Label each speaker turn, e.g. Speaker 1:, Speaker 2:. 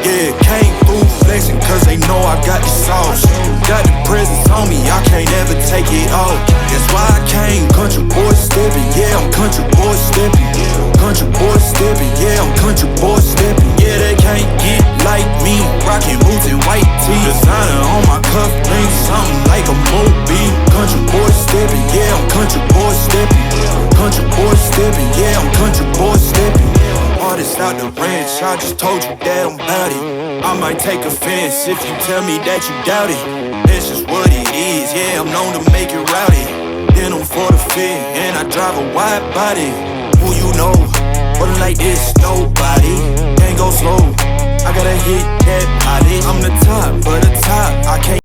Speaker 1: Yeah, came through flexing cause they know I got the sauce. Got the presence on me, I can't ever take it off. That's why I came country boy stepping. Yeah, I'm country boy stepping. Country boy stepping, yeah, I'm country boy stepping. Yeah, they can't get like me, rockin' boots and white tee. Designer on my cuff link, something like a movie. Country boy stepping, yeah, I'm country boy stepping. Country boy stepping, yeah, I'm country boy stepping. Artist out the ranch, I just told you that I'm bout it. I might take offense if you tell me that you doubt it. That's just what it is, yeah, I'm known to make it rowdy. Then I'm for the fit, and I drive a wide body. Who you know, but like this, nobody. Can't go slow, I gotta hit that body. I'm the top, but the top, I can't